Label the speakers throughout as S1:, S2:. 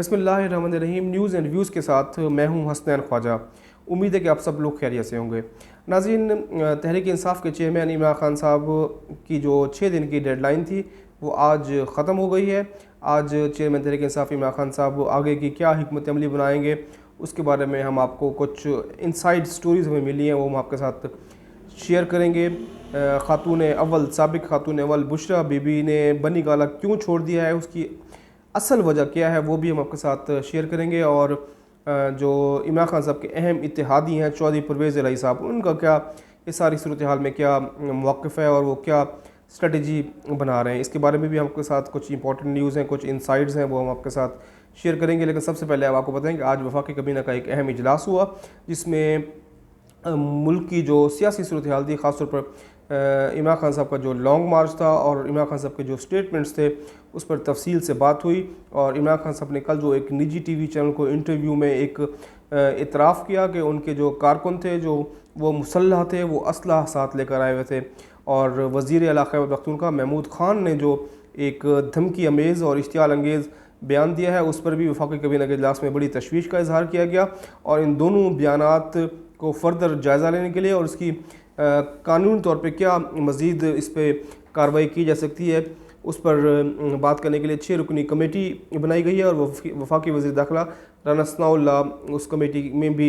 S1: बिस्मिल्लाहिर्रहमानिर्रहीम। News and views के साथ मैं हूं हसनैन ख्वाजा। उम्मीद है कि आप सब लोग खैरियत से होंगे। नाज़रीन, तहरीक इंसाफ के चेयरमैन इमरान खान साहब की जो 6 दिन की डेडलाइन थी वो आज ख़त्म हो गई है। आज चेयरमैन तहरीक इंसाफ इमरान खान साहब आगे की क्या हिकमत अमली बनाएंगे उसके बारे में हम आपको कुछ इनसाइड स्टोरीज़ हमें मिली हैं, वो हम आपके साथ शेयर करेंगे। साबिक खातून अव्वल बुशरा बीबी ने बनी गाला क्यों छोड़ दिया है, उसकी असल वजह क्या है, वो भी हम आपके साथ शेयर करेंगे। और जो इमरान खान साहब के अहम इत्तेहादी हैं चौधरी परवेज़ इलाही साहब, उनका क्या इस सारी सूरत हाल में क्या मौक़िफ़ है और वो क्या स्ट्रेटजी बना रहे हैं, इसके बारे में भी हम आपके साथ कुछ इंपॉर्टेंट न्यूज़ हैं, कुछ इनसाइड्स हैं, वो हम आपके साथ शेयर करेंगे। लेकिन सबसे पहले अब आपको बताएं कि आज वफाकी काबीना का एक अहम इजलास हुआ, जिसमें मुल्क की जो सियासी सूरत हाल थी, ख़ास तौर पर इमरान खान साहब का जो लॉन्ग मार्च था और इमरान खान साहब के जो स्टेटमेंट्स थे उस पर तफसील से बात हुई। और इमरान खान साहब ने कल जो एक निजी टीवी चैनल को इंटरव्यू में एक इतराफ़ किया कि उनके जो कारकुन थे जो वो मुसल्लह थे, वो असलहा साथ लेकर आए हुए थे। और वज़ीर आला खैबर पख्तूनख्वा महमूद खान ने जो एक धमकी अमेज़ और इश्तियाल अंगेज़ बयान दिया है, उस पर भी वफाकी काबीना के इजलास में बड़ी तशवीश का इजहार किया गया। और इन दोनों बयानात को फर्दर जायज़ा लेने के लिए और उसकी कानूनी तौर पे क्या मज़ीद इस पर कार्रवाई की जा सकती है, उस पर बात करने के लिए 6 रुकनी कमेटी बनाई गई है। और वफाकी वज़ीर दाखिला राना सनाउल्लाह उस कमेटी में भी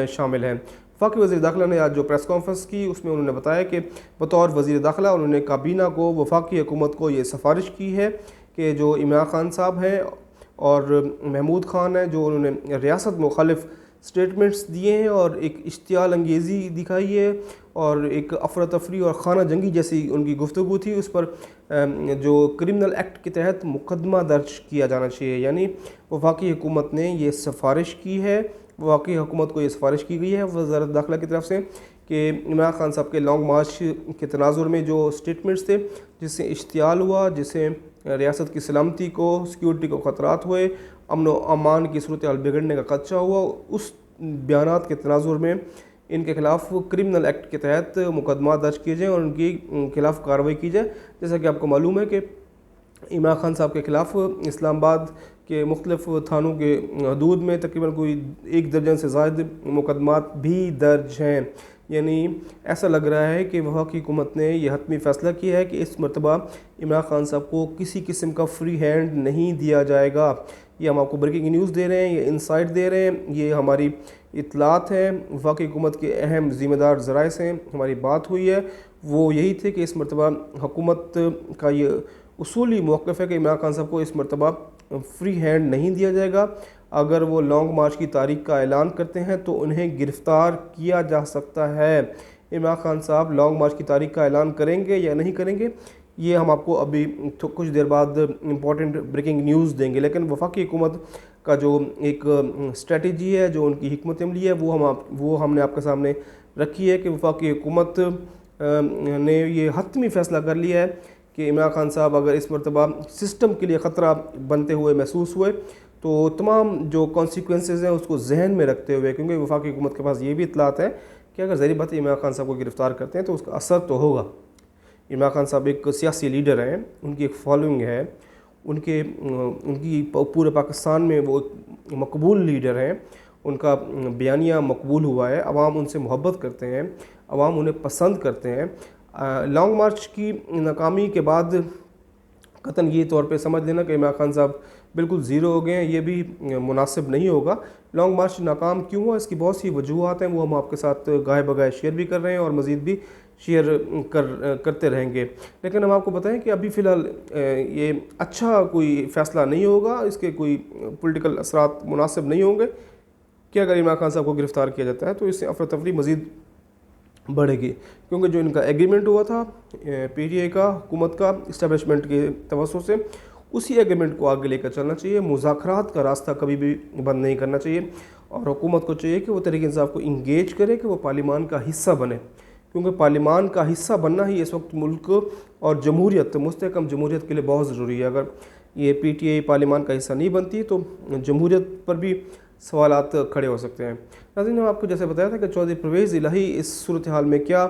S1: शामिल हैं। वफाकी वज़ीर दाखिला ने आज जो प्रेस कॉन्फ्रेंस की उसमें उन्होंने बताया कि बतौर वज़ीर दाखिला उन्होंने काबीना को, वफाकी हुकूमत को ये सिफारिश की है कि जो इमरान खान साहब हैं और महमूद खान हैं, जो उन्होंने रियासत मुखालिफ स्टेटमेंट्स दिए हैं और एक इश्तियाल अंगेज़ी दिखाई है और एक अफरा तफरी और खाना जंगी जैसी उनकी गुफ्तगू थी, उस पर जो क्रिमिनल एक्ट के तहत मुकदमा दर्ज किया जाना चाहिए। यानी वफाकी हुकूमत ने ये सिफारिश की है, वफाकी हुकूमत को ये सिफारिश की गई है वज़ारत दाखिला की तरफ से कि इमरान खान साहब के लॉन्ग मार्च के तनाजुर में जो स्टेटमेंट्स थे, जिससे इश्तियाल हुआ, जिससे रियासत की सलामती को, सिक्योरिटी को ख़तरात हुए, अमन व अमान की सूरत हाल बिगड़ने का खदशा हुआ, उस बयानात के तनाजुर में इनके ख़िलाफ़ क्रिमिनल एक्ट के तहत मुकदमा दर्ज किए जाएँ और उनकी खिलाफ़ कार्रवाई की जाए। जैसा कि आपको मालूम है कि इमरान खान साहब के ख़िलाफ़ इस्लामाबाद के मुख्तलिफ़ थानों के हदूद में तकरीबन कोई 1 दर्जन से ज़ायद मुकदमात भी दर्ज हैं। यानी ऐसा लग रहा है कि वफाकी हुकूमत ने यह हतमी फ़ैसला किया है कि इस मरतबा इमरान खान साहब को किसी किस्म का फ्री हैंड नहीं दिया जाएगा। ये हम आपको ब्रेकिंग न्यूज़ दे रहे हैं, ये इनसाइट दे रहे हैं, ये हमारी इतलात हैं। वफाकी हुकूमत के अहम ज़िम्मेदार ज़राए से हमारी बात हुई है, वो यही थे कि इस मरतबा हुकूमत का ये उसूली मौक़िफ़ है कि इमरान खान साहब को इस मरतबा फ्री हैंड नहीं दिया जाएगा। अगर वो लॉन्ग मार्च की तारीख का ऐलान करते हैं तो उन्हें गिरफ़्तार किया जा सकता है। इमरान खान साहब लॉन्ग मार्च की तारीख का ऐलान करेंगे या नहीं करेंगे, ये हम आपको अभी कुछ देर बाद इम्पॉर्टेंट ब्रेकिंग न्यूज़ देंगे। लेकिन वफाकी हुकूमत का जो एक स्ट्रेटजी है, जो उनकी हिकमत अमली है, वो हमने आपके सामने रखी है कि वफाकी हुकूमत ने ये हतमी फ़ैसला कर लिया है कि इमरान खान साहब अगर इस मरतबा सिस्टम के लिए ख़तरा बनते हुए महसूस हुए तो तमाम जो कॉन्सिक्वेंसेस हैं उसको जहन में रखते हुए, क्योंकि वफाकी हुकूमत के पास ये भी इतलात है कि अगर ज़ाहिर बात इमरान खान साहब को गिरफ़्तार करते हैं तो उसका असर तो होगा। इमरान खान साहब एक सियासी लीडर हैं, उनकी एक फॉलोइंग है, उनकी पूरे पाकिस्तान में वो मकबूल लीडर हैं, उनका बयानिया मकबूल हुआ है, अवाम उनसे मोहब्बत करते हैं, अवाम उन्हें पसंद करते हैं। लॉन्ग मार्च की नाकामी के बाद कतन ये तौर पे समझ लेना कि इमरान खान साहब बिल्कुल ज़ीरो हो गए हैं, ये भी मुनासिब नहीं होगा। लॉन्ग मार्च नाकाम क्यों हुआ, इसकी बहुत सी वजूहत हैं, वो हम आपके साथ गाहे बगाए शेयर भी कर रहे हैं और मज़ीद भी शेयर करते रहेंगे। लेकिन हम आपको बताएं कि अभी फ़िलहाल ये अच्छा कोई फ़ैसला नहीं होगा, इसके कोई पॉलिटिकल असरात मुनासिब नहीं होंगे कि अगर इमरान खान साहब को गिरफ़्तार किया जाता है तो इससे अफरा तफरी मज़ीद बढ़ेगी। क्योंकि जो इनका एग्रीमेंट हुआ था PTI का, हुकूमत का, इस्टेब्लिशमेंट के तवज्जो से, उसी एग्रीमेंट को आगे लेकर चलना चाहिए। मुज़ाकरात का रास्ता कभी भी बंद नहीं करना चाहिए और हुकूमत को चाहिए कि वो तहरीक इंसाफ को इंगेज करे, कि वो पार्लिमान का हिस्सा बने, क्योंकि पार्लिमान का हिस्सा बनना ही इस वक्त मुल्क और जमहूरियत, मुस्तहकम जमहूरियत के लिए बहुत ज़रूरी है। अगर ये PTI पार्लिमान का हिस्सा नहीं बनती तो जमहूरियत पर भी सवालात खड़े हो सकते हैं। नाज़रीन, ने आपको जैसे बताया था कि चौधरी परवेज़ इलाही इस सूरत हाल में क्या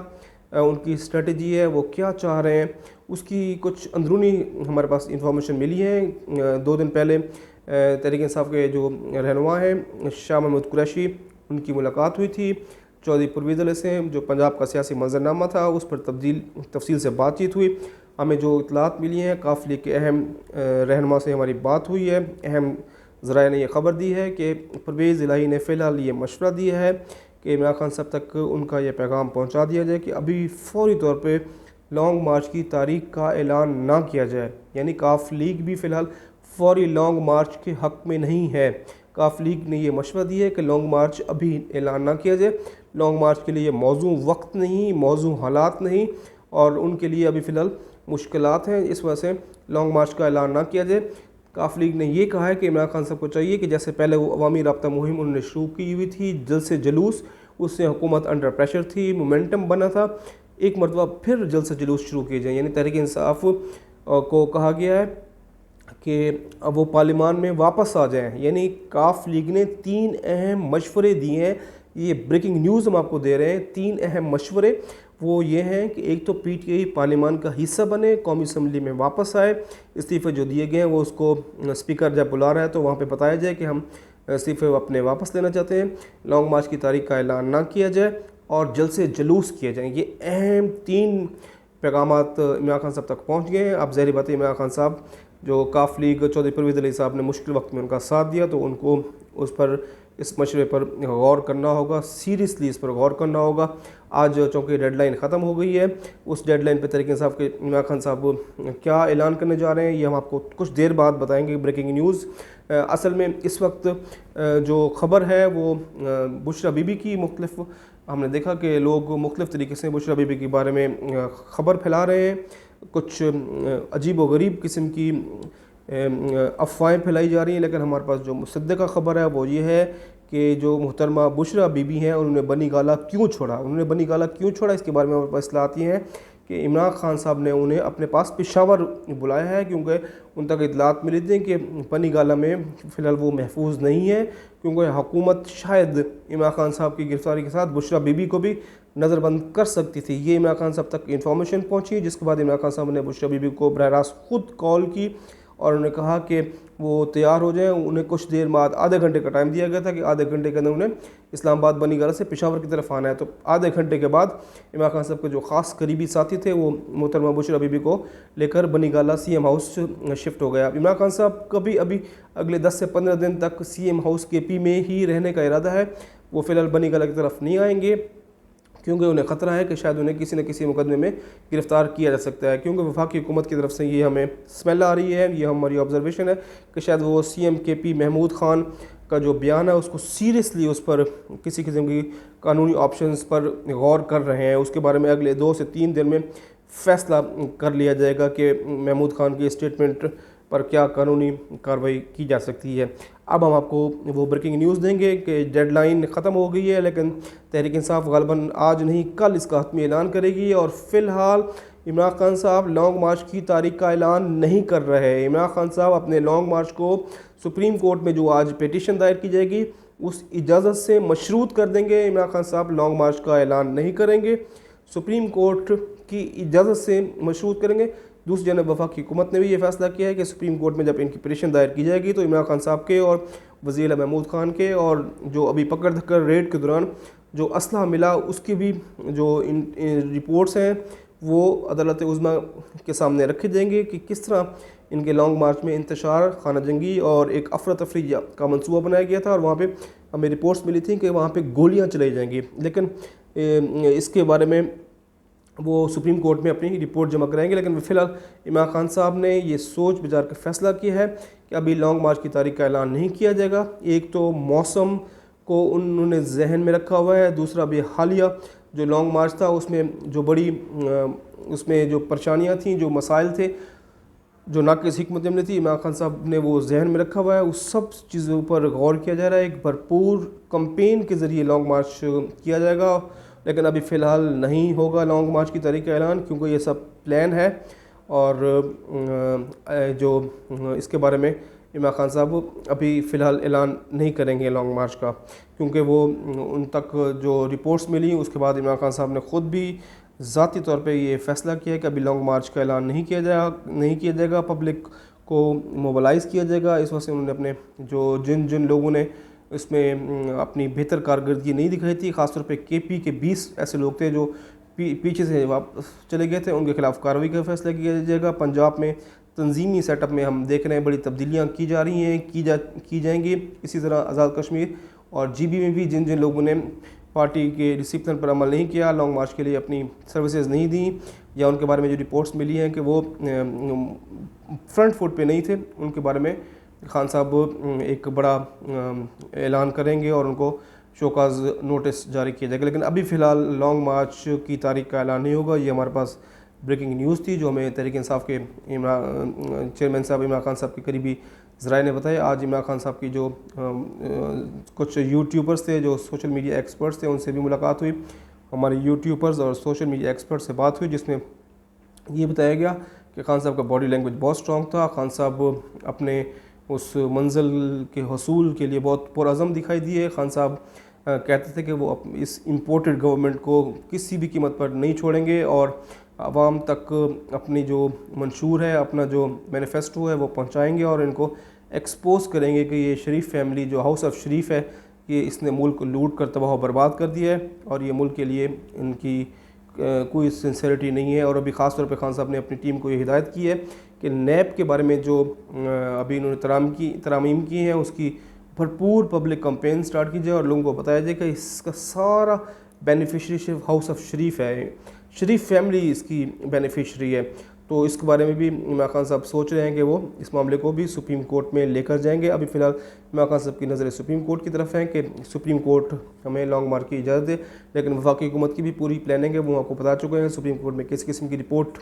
S1: उनकी स्ट्रेटजी है, वो क्या चाह रहे हैं, उसकी कुछ अंदरूनी हमारे पास इंफॉर्मेशन मिली है। 2 दिन पहले तहरीक इंसाफ के जो रहनुमा हैं शाह महमूद कुरैशी, उनकी मुलाकात हुई थी। चौधरी परवेज़ अली से जो पंजाब का सियासी मंजरनामा था उस पर तफसील से बातचीत हुई। हमें जो इतलात मिली हैं काफ लीग के अहम रहनुमा से हमारी बात हुई है। अहम ज़राए ने यह ख़बर दी है कि परवेज़ इलाही ने फ़िलहाल ये मशवरा दिया है कि इमरान खान साहब तक उनका यह पैगाम पहुंचा दिया जाए कि अभी फ़ौरी तौर पे लॉन्ग मार्च की तारीख का ऐलान ना किया जाए। यानी काफ लीग भी फ़िलहाल फ़ौरी लॉन्ग मार्च के हक़ में नहीं है। काफ लीग ने यह मशवरा दिया है कि लॉन्ग मार्च अभी ऐलान ना किया जाए। लॉन्ग मार्च के लिए मौजू वक्त नहीं, मौजू हालात नहीं, और उनके लिए अभी फ़िलहाल मुश्किलात हैं, इस वजह से लॉन्ग मार्च का ऐलान ना किया जाए। काफ लीग ने यह कहा है कि इमरान खान साहब को चाहिए कि जैसे पहले वो अवामी राब्ता मुहिम उन्होंने शुरू की हुई थी जल्द से जुलूस, उससे हुकूमत अंडर प्रेशर थी, मोमेंटम बना था, एक मरतबा फिर जल्द से जुलूस शुरू किए जाए। यानी तहरीक इंसाफ को कहा गया है कि अब वो पार्लियामान में वापस आ जाएं। यानी काफ लीग ने 3 अहम मशवरे दिए हैं। ये ब्रेकिंग न्यूज़ हम आपको दे रहे हैं। 3 अहम मशवरे वो ये हैं कि एक तो PTI पार्लियामान का हिस्सा बने, कौमी असम्बली में वापस आए, इस्तीफ़े जो दिए गए हैं वो उसको स्पीकर जब बुला रहा है तो वहाँ पे बताया जाए कि हम इस्तीफ़े अपने वापस लेना चाहते हैं, लॉन्ग मार्च की तारीख का ऐलान ना किया जाए और जल्द से जुलूस किए जाएँ। ये अहम 3 पैगामात इमरान खान साहब तक पहुँच गए हैं। अब ज़ाहिर बात है इमरान खान साहब जो काफ लीग चौधरी परवेज़ अली साहब ने मुश्किल वक्त में उनका साथ दिया तो उनको उस पर इस मशवरे पर गौर करना होगा, सीरियसली इस पर गौर करना होगा। आज चूँकि डेडलाइन ख़त्म हो गई है, उस डेडलाइन पर तहरीक इंसाफ के इमरान खान साहब क्या ऐलान करने जा रहे हैं ये हम आपको कुछ देर बाद बताएंगे। ब्रेकिंग न्यूज़ असल में इस वक्त जो ख़बर है वो बुशरा बीबी की मुख्तलिफ, हमने देखा कि लोग मुख्तलिफ तरीके से बुशरा बीबी के बारे में ख़बर फैला रहे हैं। कुछ अजीब व गरीब किस्म की अफवाहें फैलाई जा रही हैं, लेकिन हमारे पास जो मुसद्दक़ा ख़बर है वो ये है कि जो मोहतरमा बुशरा बीबी हैं उन्होंने बनी गाला क्यों छोड़ा। उन्होंने बनी गाला क्यों छोड़ा इसके बारे में हमारे पास इत्तलात आती हैं कि इमरान खान साहब ने उन्हें अपने पास पेशावर बुलाया है, क्योंकि उन तक इत्तलात मिली थी कि बनी गाला में फ़िलहाल वो महफूज नहीं है, क्योंकि हुकूमत शायद इमरान खान साहब की गिरफ़्तारी के साथ बुशरा बीबी को भी नज़रबंद कर सकती थी। ये इमरान खान साहब तक इन्फॉर्मेशन पहुँची, जिसके बाद इमरान खान साहब ने बुशरा बीबी को बराह रास्त खुद कॉल की और उन्होंने कहा कि वो तैयार हो जाएं। उन्हें कुछ देर बाद आधे घंटे का टाइम दिया गया था कि आधे घंटे के अंदर उन्हें इस्लामाबाद बनी गाला से पेशावर की तरफ आना है। तो आधे घंटे के बाद इमरान खान साहब के जो ख़ास करीबी साथी थे वो मोहतरमा बुशरा बीबी को लेकर बनी गाला CM हाउस शिफ्ट हो गया। इमरान खान साहब कभी अभी अगले 10 से 15 दिन तक CM हाउस KP में ही रहने का इरादा है। वो फ़िलहाल बनी गाला की तरफ नहीं आएंगे, क्योंकि उन्हें ख़तरा है कि शायद उन्हें किसी न किसी मुकदमे में गिरफ़्तार किया जा सकता है, क्योंकि वफाकी हुकूमत की तरफ से ये हमें स्मेल आ रही है, ये हमारी ऑब्जर्वेशन है कि शायद वो CM KP महमूद ख़ान का जो बयान है उसको सीरियसली उस पर किसी किस्म की कानूनी ऑप्शंस पर गौर कर रहे हैं। उसके बारे में अगले 2 से 3 दिन में फ़ैसला कर लिया जाएगा कि महमूद ख़ान की स्टेटमेंट पर क्या कानूनी कार्रवाई की जा सकती है। अब हम आपको वो ब्रेकिंग न्यूज़ देंगे कि डेडलाइन ख़त्म हो गई है, लेकिन तहरीक इंसाफ ग़ालिबन आज नहीं कल इसका हतमी ऐलान करेगी। और फ़िलहाल इमरान खान साहब लॉन्ग मार्च की तारीख का ऐलान नहीं कर रहे हैं। इमरान खान साहब अपने लॉन्ग मार्च को सुप्रीम कोर्ट में जो आज पिटीशन दायर की जाएगी उस इजाज़त से मशरूत कर देंगे। इमरान खान साहब लॉन्ग मार्च का ऐलान नहीं करेंगे, सुप्रीम कोर्ट की इजाज़त से मशरूत करेंगे। दूसरी जानब वफाकी हुकूमत ने भी ये फैसला किया है कि सुप्रीम कोर्ट में जब इनकी पिटीशन दायर की जाएगी तो इमरान खान साहब के और वज़ीर महमूद ख़ान के और जो अभी पकड़ धक्कर रेड के दौरान जो असलहा मिला उसकी भी जो इन रिपोर्ट्स हैं वो अदालत उज़्मा के सामने रखे जाएंगे कि किस तरह इनके लॉन्ग मार्च में इंतशार, खाना जंगी और एक अफरा तफरी का मंसूबा बनाया गया था। और वहाँ पे हमें रिपोर्ट्स मिली थी कि वहाँ पे गोलियाँ चलाई जाएंगी, लेकिन इसके बारे में वो सुप्रीम कोर्ट में अपनी रिपोर्ट जमा कराएंगे। लेकिन फ़िलहाल इमरान खान साहब ने ये सोच विचार का फ़ैसला किया है कि अभी लॉन्ग मार्च की तारीख का ऐलान नहीं किया जाएगा। एक तो मौसम को उन्होंने जहन में रखा हुआ है, दूसरा भी हालिया जो लॉन्ग मार्च था उसमें जो बड़ी उसमें जो परेशानियाँ थीं, जो मसाइल थे, जो नाक़िस हिकमत अमली थी, इमरान खान साहब ने वो जहन में रखा हुआ है। उस सब चीज़ों पर गौर किया जा रहा है। एक भरपूर कैंपेन के ज़रिए लॉन्ग मार्च किया जाएगा, लेकिन अभी फ़िलहाल नहीं होगा लॉन्ग मार्च की तारीख का ऐलान, क्योंकि ये सब प्लान है। और जो इसके बारे में इमरान खान साहब अभी फ़िलहाल ऐलान नहीं करेंगे लॉन्ग मार्च का, क्योंकि वो उन तक जो रिपोर्ट्स मिली उसके बाद इमरान खान साहब ने ख़ुद भी ज़ाती तौर पे ये फ़ैसला किया है कि अभी लॉन्ग मार्च का ऐलान नहीं किया जाएगा। पब्लिक کو موبلائز کیا جائے گا۔ اس وجہ سے انہوں نے اپنے جن لوگوں نے اس میں اپنی بہتر کارکردگی نہیں دکھائی تھی، خاص طور پہ کے پی کے 20 ایسے لوگ تھے جو پیچھے سے واپس چلے گئے تھے، ان کے خلاف کارروائی کا فیصلہ کیا جائے گا۔ پنجاب میں تنظیمی سیٹ اپ میں ہم دیکھ رہے ہیں بڑی تبدیلیاں کی جا رہی ہیں، کی جائیں گی۔ اسی طرح آزاد کشمیر اور جی بی میں بھی جن لوگوں نے پارٹی کے ڈسپلن پر عمل نہیں کیا، لانگ مارچ کے لیے اپنی سروسز نہیں دیں، یا ان کے بارے میں جو رپورٹس ملی ہیں کہ وہ فرنٹ فٹ پہ نہیں تھے، ان کے بارے میں خان صاحب ایک بڑا اعلان کریں گے اور ان کو شوکاز نوٹس جاری کیا جائے گا۔ لیکن ابھی فی الحال لانگ مارچ کی تاریخ کا اعلان نہیں ہوگا۔ یہ ہمارے پاس بریکنگ نیوز تھی جو ہمیں تحریک انصاف کے چیئرمین صاحب عمران خان صاحب کے قریبی ذرائع نے بتایا۔ آج عمران خان صاحب کی جو کچھ یوٹیوبرز تھے، جو سوشل میڈیا ایکسپرٹس تھے، ان سے بھی ملاقات ہوئی۔ ہمارے یوٹیوبرز اور سوشل میڈیا ایکسپرٹ سے بات ہوئی، جس میں یہ بتایا گیا کہ خان صاحب کا باڈی لینگویج بہت سٹرانگ تھا، خان صاحب اپنے اس منزل کے حصول کے لیے بہت پرعزم دکھائی دیے۔ خان صاحب کہتے تھے کہ وہ اس امپورٹڈ گورنمنٹ کو کسی بھی قیمت پر نہیں چھوڑیں گے اور عوام تک اپنی جو منشور ہے، اپنا جو مینیفیسٹو ہے وہ پہنچائیں گے اور ان کو ایکسپوز کریں گے کہ یہ شریف فیملی جو ہاؤس آف شریف ہے، یہ اس نے ملک کو لوٹ کر تباہ و برباد کر دیا ہے اور یہ ملک کے لیے ان کی کوئی سنسیریٹی نہیں ہے۔ اور ابھی خاص طور پہ خان صاحب نے اپنی ٹیم کو یہ ہدایت کی ہے کہ نیب کے بارے میں جو ابھی انہوں نے ترامیم کی ہیں، اس کی بھرپور پبلک کمپین سٹارٹ کی جائے اور لوگوں کو بتایا جائے کہ اس کا سارا بینیفیشری صرف ہاؤس آف شریف ہے، شریف فیملی اس کی بینیفیشری ہے۔ تو اس کے بارے میں بھی عمران خان صاحب سوچ رہے ہیں کہ وہ اس معاملے کو بھی سپریم کورٹ میں لے کر جائیں گے۔ ابھی فی الحال عمران خان صاحب کی نظر سپریم کورٹ کی طرف ہیں کہ سپریم کورٹ ہمیں لانگ مارچ کی اجازت دے، لیکن وفاقی حکومت کی بھی پوری پلاننگ ہے، وہ آپ کو بتا چکے ہیں سپریم کورٹ میں کس قسم کی رپورٹ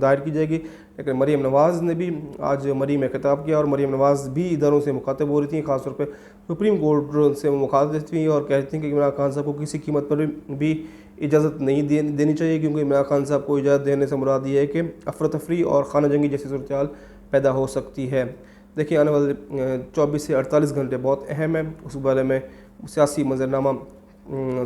S1: دائر کی جائے گی۔ لیکن مریم نواز نے بھی آج مریم میں خطاب کیا اور مریم نواز بھی اداروں سے مخاطب ہو رہی تھیں، خاص طور پہ سپریم کورٹ سے وہ مخاطب تھیں اور کہہ رہی تھیں کہ عمران خان صاحب کو کسی قیمت پر بھی اجازت نہیں دینی چاہیے، کیونکہ عمران خان صاحب کو اجازت دینے سے مراد یہ ہے کہ افراتفری اور خانہ جنگی جیسی صورتحال پیدا ہو سکتی ہے۔ دیکھیں آنے والے 24 سے 48 گھنٹے بہت اہم ہیں، اس بارے میں سیاسی منظرنامہ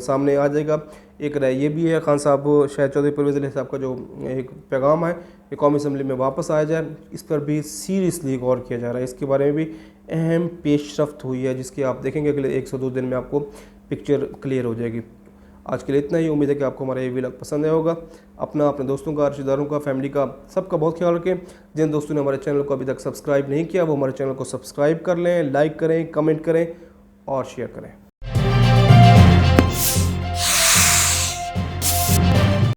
S1: سامنے آ جائے گا۔ ایک رائے یہ بھی ہے خان صاحب شاہد چودھری پرویز علیہ صاحب کا جو ایک پیغام ہے کہ قومی اسمبلی میں واپس آیا جائے، اس پر بھی سیریسلی غور کیا جا رہا ہے۔ اس کے بارے میں بھی اہم پیش رفت ہوئی ہے، جس کی آپ دیکھیں گے اگلے 102 دن میں آپ کو پکچر کلیئر ہو جائے گی۔ آج کے لیے اتنا ہی، امید ہے کہ آپ کو ہمارا یہ ویلاگ پسند آیا ہوگا۔ اپنے دوستوں کا، رشتہ داروں کا، فیملی کا، سب کا بہت خیال رکھیں۔ جن دوستوں نے ہمارے چینل کو ابھی تک سبسکرائب نہیں کیا وہ ہمارے چینل کو سبسکرائب کر لیں، لائک کریں، کمنٹ کریں اور شیئر کریں۔